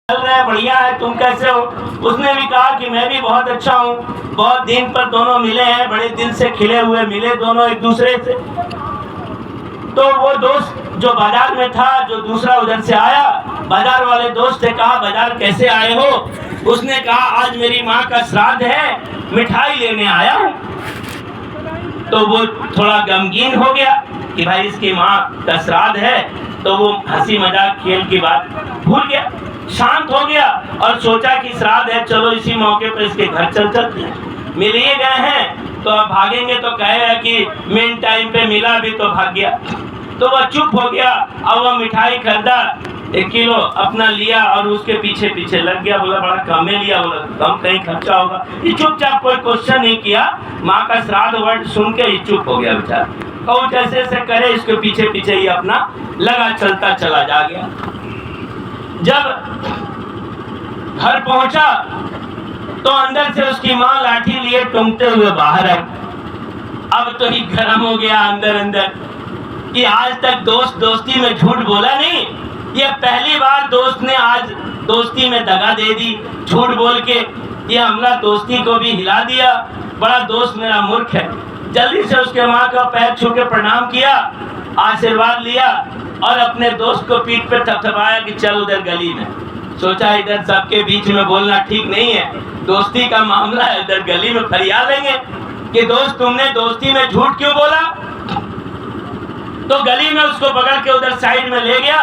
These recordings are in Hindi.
चल रहा है, बढ़िया है, तुम कैसे हो? उसने भी कहा कि मैं भी बहुत अच्छा हूँ, बहुत दिन पर दोनों मिले हैं, बड़े दिल से खिले हुए मिले दोनों एक दूसरे से। तो वो दोस्त जो बाजार में था, जो दूसरा उधर से आया, बाजार वाले दोस्त से कहा बाजार कैसे आए हो? उसने कहा आज मेरी माँ का श्राद्ध है, मिठाई लेने आया हूँ। तो वो थोड़ा गमगीन हो गया कि भाई इसकी माँ का श्राद्ध है, तो वो हंसी मजाक खेल की बात भूल गया, शांत हो गया और सोचा कि श्राद्ध है, चलो इसी मौके पर इसके घर चलते हैं। मिल ही गए हैं तो अब भागेंगे तो कहेगा कि मेन टाइम पे मिला भी तो भाग गया। तो वह चुप हो गया। अब वह मिठाई खरीदा, 1 किलो अपना लिया और उसके पीछे पीछे लग गया। बोला बड़ा कम में लिया, बोला कम कहीं खर्चा होगा। ये चुपचाप कोई क्वेश्चन नहीं किया, माँ का श्राद्ध वर्ड सुन के ही चुप हो गया बेचारा। और जैसे जैसे करे इसके पीछे पीछे ही अपना लगा चलता चला जा गया। जब घर पहुंचा तो अंदर से उसकी माँ लाठी लिए टूंगते हुए बाहर आई। अब तो ही गर्म हो गया अंदर अंदर कि आज तक दोस्ती में झूठ बोला नहीं, ये पहली बार दोस्त ने आज दोस्ती में दगा दे दी झूठ बोल के। ये हमला दोस्ती को भी हिला दिया। बड़ा दोस्त मेरा मूर्ख है। जल्दी से उसके माँ का पैर छू के प्रणाम किया, आशीर्वाद लिया और अपने दोस्त को पीठ पे थपथपाया कि चल उधर गली में। सोचा इधर सबके बीच में बोलना ठीक नहीं है, दोस्ती का मामला है, इधर गली में फरियाद लेंगे कि दोस्त तुमने दोस्ती में झूठ क्यों बोला। तो गली में उसको पकड़ के उधर साइड में ले गया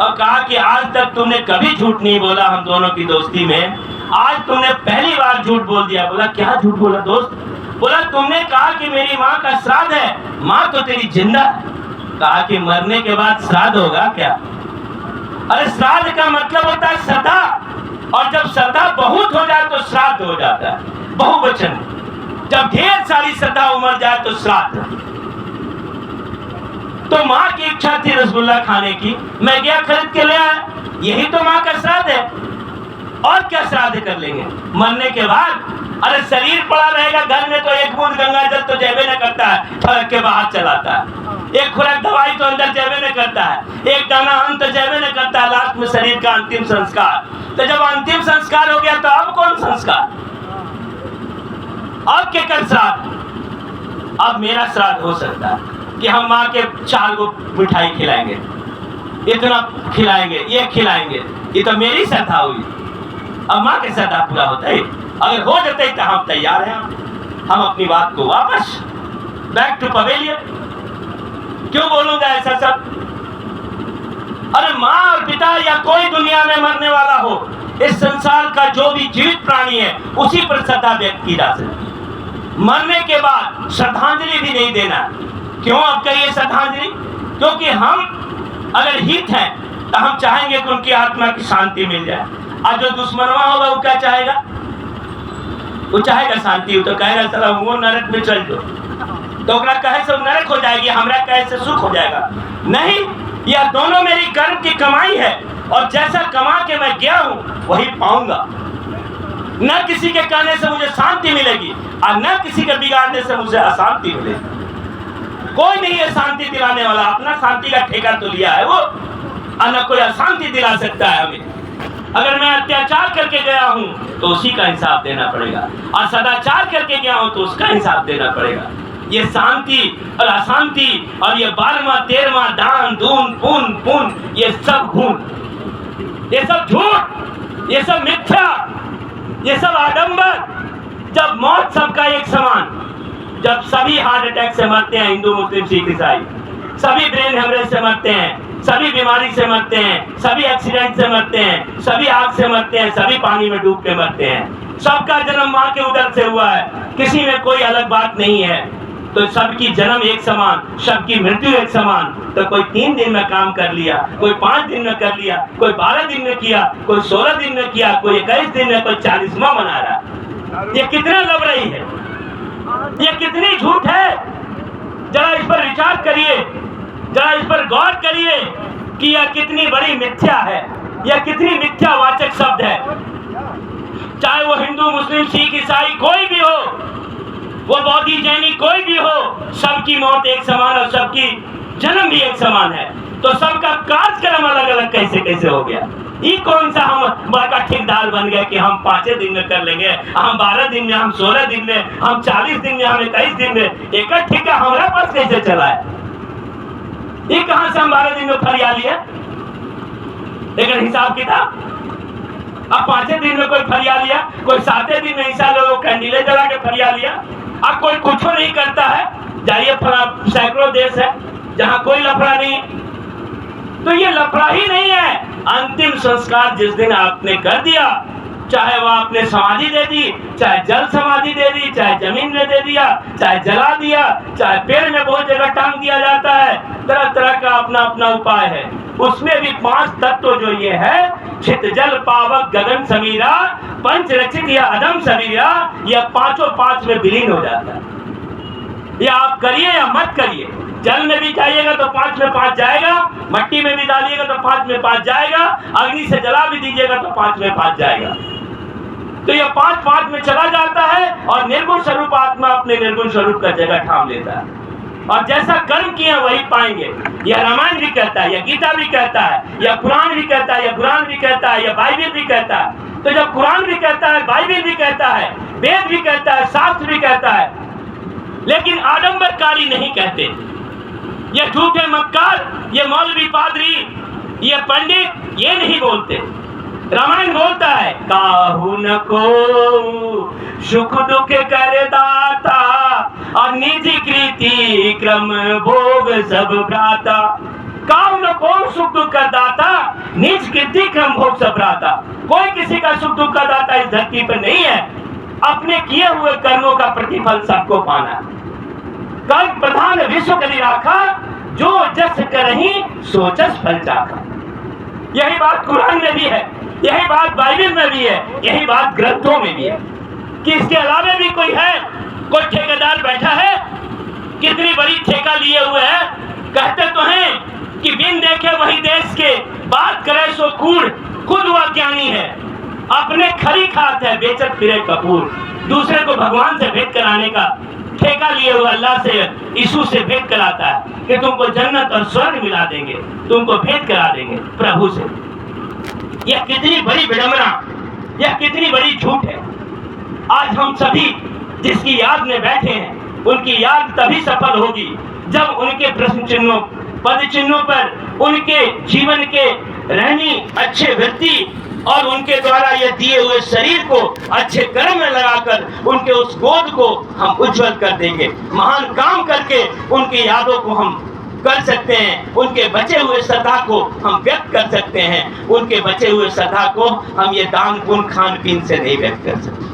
और कहा कि आज तक तुमने कभी झूठ नहीं बोला हम दोनों की दोस्ती में, आज तुमने पहली बार झूठ बोल दिया। बोला क्या झूठ बोला दोस्त? बोला तुमने कहा कि मेरी माँ का श्राद्ध है, माँ तो तेरी जिंदा है। कहा कि मरने के बाद श्राद्ध होगा क्या? अरे श्राद्ध का मतलब होता है श्रद्धा, और जब श्रद्धा बहुत हो जाए तो श्राद्ध हो जाता है, बहुवचन। जब ढेर सारी श्रद्धा उमड़ जाए तो श्राद्ध। तो माँ की इच्छा थी रसगुल्ला खाने की, मैं गया खरीद के ले आया, यही तो माँ का श्राद्ध है। और क्या श्राद्ध कर लेंगे मरने के बाद? अरे शरीर पड़ा रहेगा घर में तो एक बूंद गंगा जल तो जेबे न करता है, फड़क के बाहर चलाता है। एक खुराक दवाई तो अंदर जेबे न करता है, एक दाना अन्न तो जेबे न करता है। लास्ट में शरीर का अंतिम संस्कार। तो जब अंतिम संस्कार हो गया तो अब कौन संस्कार? अब क्या कर श्राद्ध? अब मेरा श्राद्ध हो सकता है कि हम माँ के 4 गो मिठाई खिलाएंगे, इतना खिलाएंगे, ये खिलाएंगे, ये तो मेरी श्रद्धा हुई। अब माँ की श्रद्धा पूरा होता है, अगर हो जाते तो हम तैयार हैं, हम अपनी बात को वापस बैक टू पवेलियन। क्यों बोलूंगा ऐसा सब? अरे माँ और पिता या कोई दुनिया में मरने वाला हो, इस संसार का जो भी जीवित प्राणी है उसी पर श्रद्धा व्यक्त की जा सकती है। मरने के बाद श्रद्धांजलि भी नहीं देना। क्यों अब कहिए श्रद्धांजलि? क्योंकि हम अगर हित हैं तो हम चाहेंगे कि उनकी आत्मा की शांति मिल जाए। और जो दुश्मनवा होगा वो क्या चाहेगा? वो चाहेगा शांति, वो तो कहेगा चलो वो नरक में चल दो, तो कहे से नरक हो जाएगी, हमरा कहे से सुख हो जाएगा। नहीं, यह दोनों मेरी कर्म की कमाई है और जैसा कमा के मैं गया हूँ वही पाऊंगा। न किसी के कहने से मुझे शांति मिलेगी और न किसी के बिगाड़ने से मुझे अशांति मिलेगी। कोई नहीं है शांति दिलाने वाला, अपना शांति का ठेका तो लिया है वो, और न कोई अशांति दिला सकता है हमें। अगर मैं अत्याचार करके गया हूँ तो उसी का हिसाब देना पड़ेगा, और सदाचार करके गया हूँ तो उसका हिसाब देना पड़ेगा। ये शांति और अशांति और ये 12वां 13वां दान दून पुन पुन, ये सब घून, ये सब झूठ, ये सब मिथ्या, ये सब आडंबर। जब मौत सबका एक समान, जब सभी हार्ट अटैक से मरते हैं, हिंदू मुस्लिम सिख ईसाई, सभी ब्रेन हेमरेज से मरते हैं, सभी बीमारी से मरते हैं, सभी एक्सीडेंट से मरते हैं, सभी आग से मरते हैं, सभी पानी में डूब के मरते हैं। सबका जन्म माँ के उदर से हुआ है, किसी में कोई अलग बात नहीं है। तो सबकी जन्म एक समान, सबकी मृत्यु एक समान। तो कोई 3 दिन में काम कर लिया, कोई 5 दिन में कर लिया, कोई 12 दिन में किया, कोई 16 दिन में किया, कोई 21 दिन में, कोई 40वां मना रहा। ये कितना लब रही है, ये कितनी झूठ है। जरा इस पर विचार करिए, जरा इस पर गौर करिए कि यह कितनी बड़ी मिथ्या है, यह कितनी मिथ्यावाचक शब्द है। चाहे वो हिंदू मुस्लिम सिख ईसाई कोई भी हो, वो बौद्धी जैनी कोई भी हो, सबकी मौत एक समान और सबकी जन्म भी एक समान है। तो सबका कार्यक्रम अलग अलग कैसे कैसे हो गया? ये कौन सा हम बड़का ठेकेदार बन गए कि हम 5 दिन में कर लेंगे, हम 12 दिन में, हम 16 दिन में, हम 40 दिन में, हम 21 दिन में। एक ठेका हमारे पास कैसे चला है? ये कहां से हम 12 दिन में फरिया लिया? एक हिसाब किताब। अब 5 दिन में कोई फरिया लिया, कोई 7 दिन में ईसा लोगों कैंडीले जला के फरिया लिया। अब कोई कुछ नहीं करता है। जाइए सैकड़ों देश है जहां कोई लफड़ा नहीं। तो ये लफड़ा ही नहीं है। अंतिम संस्कार जिस दिन आपने कर दिया, चाहे वो आपने समाधि दे दी, चाहे जल समाधि दे दी, चाहे जमीन में दे दिया, चाहे जला दिया, चाहे पेड़ में बहुत जगह टांग दिया जाता है, तरह तरह का अपना अपना उपाय है। उसमें भी 5 तत्व जो ये है, छित जल पावक गगन समीरा, पंच रचित या अदम समीरा, यह 5 में विलीन हो जाता है। या आप करिए या मत करिए। जल में भी जाइएगा तो 5 में 5 जाएगा, मट्टी में भी डालिएगा तो 5 में 5 जाएगा, अग्नि से जला भी दीजिएगा तो 5 में 5 जाएगा। तो यह 5 में चला जाता है और निर्गुण स्वरूप आत्मा अपने निर्गुण स्वरूप का जगह थाम लेता है। और जैसा कर्म किया वही पाएंगे। यह रामायण भी कहता है, यह गीता भी कहता है, यह पुराण भी कहता है, यह कुरान भी कहता है, यह बाइबल भी कहता है। तो जब कुरान भी कहता है, बाइबल भी कहता है, वेद भी कहता है, शास्त्र भी कहता है, लेकिन आडंबरकारी नहीं कहते। ये झूठे मक्कार, ये मौलवी पादरी, ये पंडित ये नहीं बोलते। रामायण बोलता है, काहू न को सुख दुख कर दाता, और निजी कृति क्रम भोग सब भ्राता। काहू न को सुख दुख कर दाता, निज कृति क्रम भोग सब भ्राता। कोई किसी का सुख दुख का दाता इस धरती पर नहीं है। अपने किए हुए कर्मों का प्रतिफल सबको पाना है। कर्म प्रधान विश्व करी राखा, जो जस करही सोचस फल चाखा। यही बात कुरान में भी है, यही बात बाइबल में भी है, यही बात ग्रंथों में भी है कि इसके अलावा भी कोई है। कोई ठेकेदार बैठा है, कितनी बड़ी ठेका लिए हुए है। कहते तो हैं कि बिन देखे वही देश के, बात करे सो कूड़, खुद वह ज्ञानी है, अपने खरी खात है, बेचत फिरे कपूर। दूसरे को भगवान से भेंट कराने का ठेका लिए हुए अल्लाह से, यीशु से भेंट कराता है कि तुमको जन्नत और स्वर्ग मिला देंगे, तुमको भेंट करा देंगे प्रभु से। यह कितनी बड़ी विडंबना, यह कितनी बड़ी झूठ है। आज हम सभी जिसकी याद में बैठे हैं, उनकी याद तभी सफल होगी जब उनके प्रश्न चिन्हों, पद चिन्हों पर उनके जीवन के रहनी अच्छे वृत्ति और उनके द्वारा ये दिए हुए शरीर को अच्छे कर्म में लगाकर उनके उस गोद को हम उज्जवल कर देंगे। महान काम करके उनकी यादों को हम कर सकते हैं। उनके बचे हुए श्रद्धा को हम व्यक्त कर सकते हैं। उनके बचे हुए श्रद्धा को हम ये दान पुण्य खान पीन से नहीं व्यक्त कर सकते,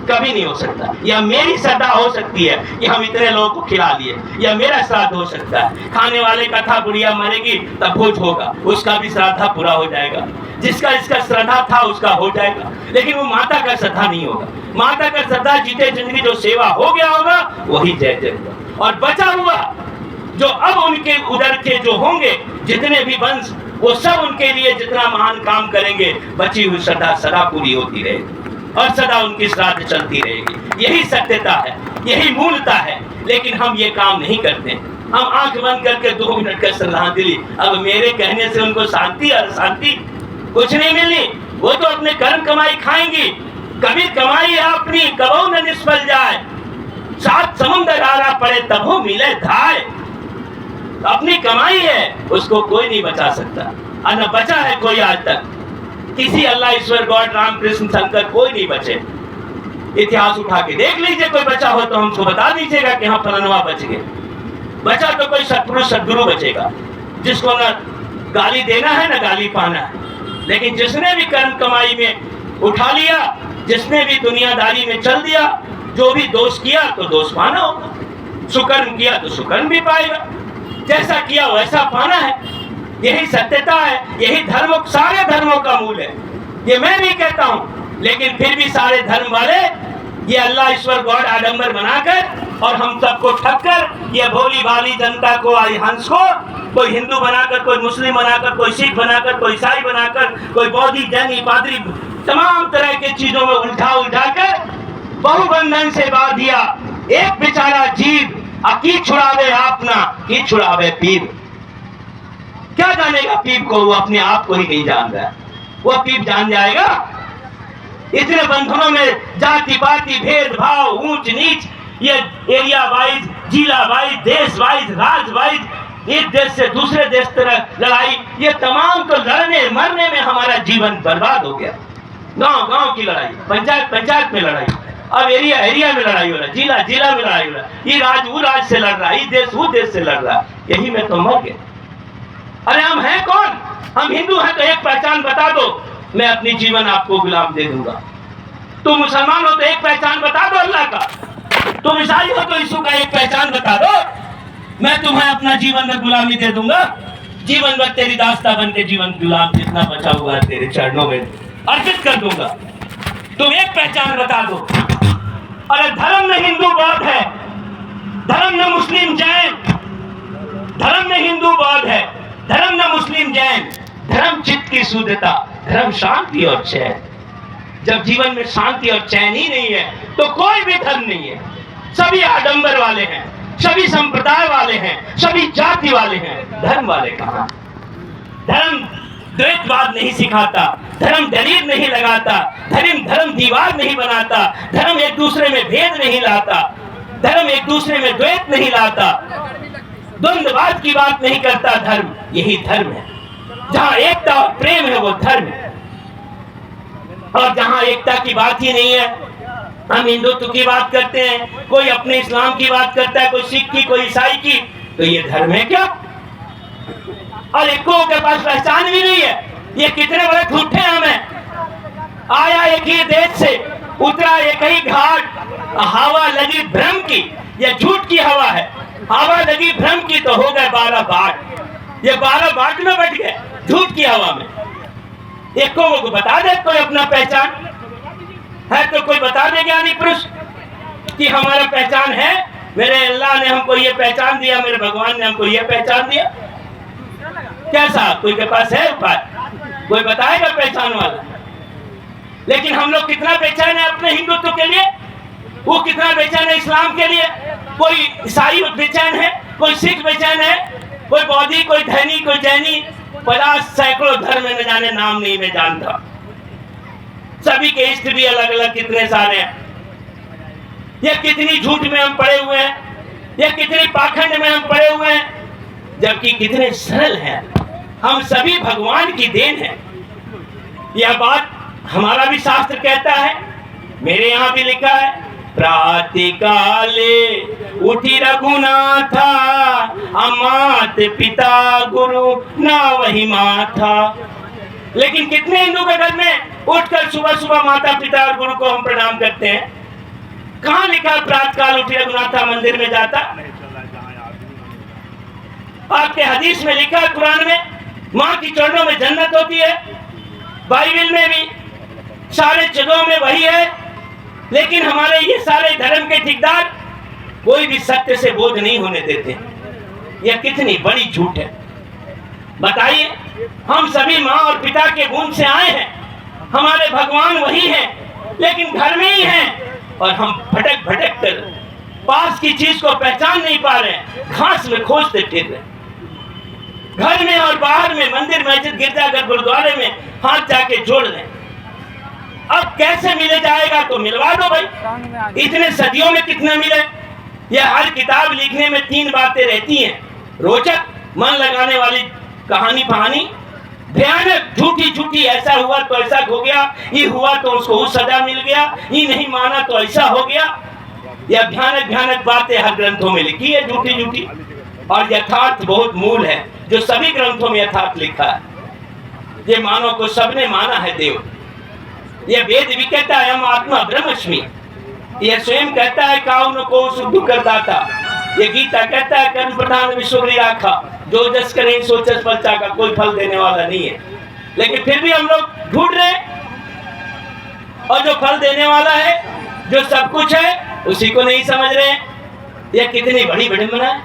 कभी नहीं हो सकता। यह मेरी श्रद्धा हो सकती है कि हम इतने लोगों को खिला लिए, यह मेरा श्राद्ध हो सकता है। खाने वाले का था बुढ़िया मरेगी तब भोज होगा, उसका भी श्राद्धा पूरा हो जाएगा। जिसका इसका श्रद्धा था उसका हो जाएगा, लेकिन वो माता का श्रद्धा नहीं होगा। माता का श्रद्धा जीते जिंदगी जो सेवा हो गया होगा वही जय जय होगा। और बचा हुआ जो अब उनके उधर के जो होंगे जितने भी वंश, वो सब उनके लिए जितना महान काम करेंगे, बची हुई श्रद्धा सदा पूरी होती रहेगी और सदा उनकी श्राद्ध चलती रहेगी। यही सत्यता है, यही मूलता है। लेकिन हम ये काम नहीं करते। हम आंख बंद करके 2 मिनट का श्रद्धांजलि, अब मेरे कहने से उनको शांति और शांति कुछ नहीं मिली। वो तो अपने कर्म कमाई खाएंगी। कभी कमाई अपनी कबो न निष्फल जाए, 7 समुद्र आरा पड़े तबो मिले धाय। अपनी कमाई है, उसको कोई नहीं बचा सकता, और न बचा है कोई आज तक। किसी अल्लाह ईश्वर गॉड राम कृष्ण शंकर कोई नहीं बचे। इतिहास उठा के देख लीजिए, कोई बचा हो तो हमको बता दीजिएगा कि हाँ फलाना बच गए। बचा तो कोई सत्पुरुष सद्गुरु बचेगा, जिसको न गाली देना है न गाली पाना है। लेकिन जिसने भी कर्म कमाई में उठा लिया, जिसने भी दुनियादारी में चल दिया, जो भी दोष किया तो दोष पाना होगा, सुकर्म किया तो सुकर्म भी पाएगा। जैसा किया वैसा पाना है। यही सत्यता है, यही धर्म, सारे धर्मों का मूल है। ये मैं नहीं कहता हूँ, लेकिन फिर भी सारे धर्म वाले ये अल्लाह ईश्वर गॉड आडंबर बनाकर और हम सबको ठक्कर, ये भोली भाली जनता को, हंस को, कोई हिंदू बनाकर, कोई मुस्लिम बनाकर, कोई सिख बनाकर, कोई ईसाई बनाकर, कोई बौद्धी जैनी पादरी, तमाम तरह के चीजों में उलझा कर बहुबंधन से बांध दिया। एक बेचारा जीव की छुड़ावे अपना, की छुड़ावे पीर। क्या जानेगा पीर को, वो अपने आप को ही नहीं जान रहा है। वो पीप जान जाएगा? इतने बंधनों में जाति पाति भेदभाव ऊंच नीच, ये एरिया वाइज, जिला वाइज, देश वाइज, राज्य वाइज, एक देश से दूसरे देश तक लड़ाई, ये तमाम को लड़ने मरने में हमारा जीवन बर्बाद हो गया। गांव गांव की लड़ाई, पंचायत पंचायत में लड़ाई, अब एरिया एरिया में लड़ाई हो रहा है, जिला जिला में लड़ाई हो रहा है, ये राज्य वो राज्य से लड़ रहा है, ये देश वो देश से लड़ रहा है। यही में तो मर गए। अरे हम हैं कौन? हम हिंदू हैं तो एक पहचान बता दो, मैं अपनी जीवन आपको गुलाम दे दूंगा। तुम मुसलमान हो तो एक पहचान बता दो अल्लाह का, तुम ईसाई हो तो यीशु का एक पहचान बता दो, मैं तुम्हें अपना जीवन में गुलामी दे दूंगा। जीवन भर तेरी दास्ता बन के जीवन गुलाम जितना बचा हुआ है तेरे चरणों में अर्पित कर दूंगा। तुम एक पहचान बता दो। अरे धर्म में हिंदू बौद्ध है, धर्म में मुस्लिम जैन, धर्म में हिंदू बौद्ध है, धर्म में मुस्लिम जैन, धर्म चित्त की शुद्धता, धर्म शांति और चैन। जब जीवन में शांति और चैन ही नहीं है तो कोई भी धर्म नहीं है। सभी आडंबर वाले हैं, सभी संप्रदाय वाले हैं, सभी जाति वाले हैं, धर्म वाले कहां? धर्म द्वैतवाद नहीं सिखाता, धर्म दलील नहीं लगाता, धर्म दीवार नहीं बनाता, धर्म एक दूसरे में भेद नहीं लाता, धर्म एक दूसरे में द्वैत नहीं लाता, द्वंद्ववाद की बात नहीं करता। धर्म यही धर्म है। जहां एकता और प्रेम है वो धर्म है। और जहां एकता की बात ही नहीं है, हम हिंदुत्व की बात करते हैं, कोई अपने इस्लाम की बात करता है, कोई सिख की, कोई ईसाई की, तो ये धर्म है क्या? और एक के पास पहचान भी नहीं है। ये कितने बड़े झूठे हम हैं। आया एक ही देश से, उतरा एक ही घाट, हवा लगी भ्रम की, ये झूठ की हवा है। हवा लगी भ्रम की तो हो गए 12 बाट, ये 12 बाट में बैठ गए झूठ की हवा में। एक को बता दे कोई अपना पहचान है तो कोई बता दे ज्ञानी पुरुष कि हमारा पहचान है, मेरे अल्लाह ने हमको ये पहचान दिया, मेरे भगवान ने हमको ये पहचान दिया। कैसा कोई के पास है उपाय? कोई बताएगा पहचान वाला? लेकिन हम लोग कितना बेचैन है अपने हिंदुत्व के लिए, वो कितना बेचैन है इस्लाम के लिए। कोई ईसाई बेचैन है, कोई सिख बेचैन है, कोई बौद्धी, कोई धैनी, कोई जैनी, 50 सैकड़ों धर्म में न जाने, नाम नहीं मैं जानता। सभी के इष्ट भी अलग अलग कितने सारे हैं। ये कितनी झूठ में हम पड़े हुए हैं, ये कितनी पाखंड में हम पड़े हुए हैं, जबकि कितने सरल हैं। हम सभी भगवान की देन है। यह बात हमारा भी शास्त्र कहता है, मेरे यहाँ भी लिखा है, प्रातःकाले उठी रघुनाथा, अमात पिता गुरु ना वही माथा। लेकिन कितने हिंदू के घर में उठकर सुबह सुबह माता पिता और गुरु को हम प्रणाम करते हैं? कहाँ लिखा प्रातःकाल उठी रघुनाथा मंदिर में जाता? आपके हदीस में लिखा, कुरान में, माँ की चरणों में जन्नत होती है, बाइबल में भी सारे जगहों में वही है। लेकिन हमारे ये सारे धर्म के ठेकेदार कोई भी सत्य से बोध नहीं होने देते। यह कितनी बड़ी झूठ है। बताइए, हम सभी माँ और पिता के गुण से आए हैं, हमारे भगवान वही हैं, लेकिन घर में ही हैं और हम भटक भटक कर पास की चीज को पहचान नहीं पा रहे हैं, घास में खोजते फिर रहे। घर में और बाहर में, मंदिर मस्जिद गिरजाघर गुरुद्वारे में हाथ जाके जोड़ लें। अब कैसे मिले जाएगा? तो मिलवा दो भाई। इतने सदियों में कितना मिले? यह हर किताब लिखने में 3 बातें रहती हैं, रोचक, मन लगाने वाली कहानी कहानी, भयानक, झूठी झूठी, ऐसा हुआ तो ऐसा हो गया, ये हुआ तो उसको वो सजा मिल गया, ये नहीं माना तो ऐसा हो गया। यह भयानक भयानक बातें हर ग्रंथों में लिखी है, झूठी झूठी। और यथार्थ बहुत मूल है, जो सभी ग्रंथों में यथार्थ लिखा है। ये मानव को सबने माना है देव। यह वेद भी कहता है, हम आत्मा ब्रह्मस्मि। यह स्वयं कहता है, काउन को शुद्ध कर दाता। ये गीता कहता है, कर्म प्रधान विश्व राखा, जो जस करें सो जस फलता का, कोई फल देने वाला नहीं है। लेकिन फिर भी हम लोग ढूंढ रहे हैं, और जो फल देने वाला है, जो सब कुछ है, उसी को नहीं समझ रहे हैं। यह कितनी बड़ी विडंबना है।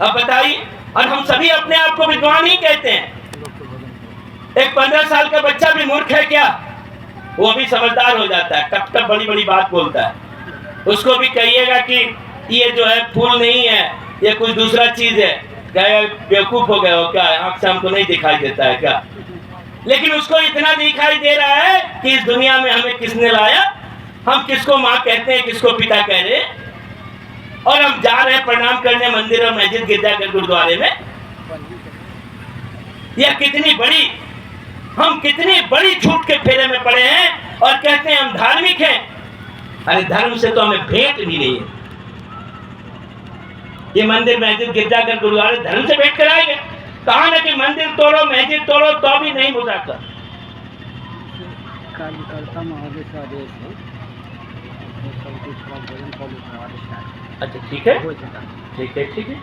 अब बताइए, और हम सभी अपने आप को विद्वान ही कहते हैं। एक 15 साल का बच्चा भी मूर्ख है क्या? वो भी समझदार हो जाता है, टप टप बड़ी बड़ी बात बोलता है। उसको भी कहिएगा कि ये जो है फूल नहीं है, ये कोई दूसरा चीज है, कहेगा बेवकूफ हो गए हो क्या, आंख से हमको नहीं दिखाई देता है क्या? लेकिन उसको इतना दिखाई दे रहा है कि इस दुनिया में हमें किसने लाया, हम किसको माँ कहते हैं, किसको पिता कह रहे हैं, और हम जा रहे हैं प्रणाम करने मंदिर और मस्जिद, गिरजाघर, गुरुद्वारे में। यह हम कितनी बड़ी झूठ के फेरे में पड़े हैं और कहते हैं हम धार्मिक हैं। अरे धर्म से तो हमें भेंट भी नहीं है। ये मंदिर, मस्जिद, गिरजाघर, गुरुद्वारे धर्म से भेंट कराएंगे? कहा ना कि मंदिर तोड़ो, मस्जिद तोड़ो, तो भी नहीं मुजाकर। कार्यकर्ता महादेश का आदेश है, अच्छा ठीक है, ठीक है, ठीक है।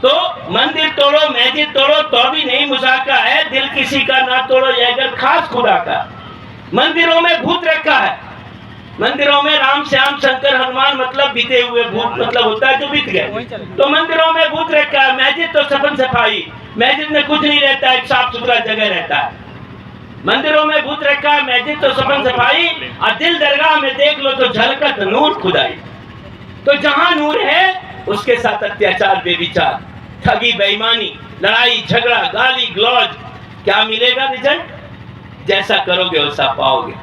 तो मंदिर तोड़ो, मस्जिद तोड़ो, तो भी नहीं मुजाका है। दिल किसी का ना तोड़ो, यह घर खास खुदा का। मंदिरों में भूत रखा है, मंदिरों में राम, श्याम, शंकर, हनुमान, मतलब बीते हुए भूत, मतलब होता है जो बीत गए। तो मंदिरों में भूत रखा है। मस्जिद तो सफन सफाई, मस्जिद में कुछ नहीं रहता है, साफ सुथरा जगह रहता है। मंदिरों में भूत रखा है, मस्जिद तो सफन सफाई, और दिल दरगाह में देख लो तो झलकत नूर खुदाई। तो जहां नूर है उसके साथ अत्याचार, बेविचार, ठगी, बेईमानी, लड़ाई, झगड़ा, गाली गलौज, क्या मिलेगा रिजल्ट? जैसा करोगे वैसा पाओगे।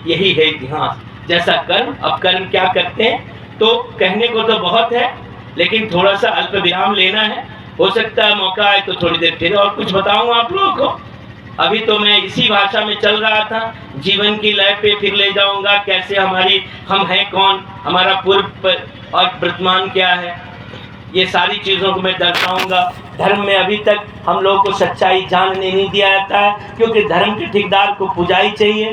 यही है इतिहास, जैसा कर्म। अब कर्म क्या करते हैं, तो कहने को तो बहुत है, लेकिन थोड़ा सा अल्प विराम लेना है। हो सकता है मौका आए तो थोड़ी देर फिर और कुछ बताऊंगा आप लोगों को। अभी तो मैं इसी भाषा में चल रहा था, जीवन की लय पे फिर ले जाऊंगा, कैसे हम हैं कौन, हमारा पूर्व और वर्तमान क्या है, ये सारी चीज़ों को मैं दर्शाऊंगा। धर्म में अभी तक हम लोगों को सच्चाई जानने नहीं दिया जाता है, क्योंकि धर्म के ठेकेदार को पुजाई चाहिए।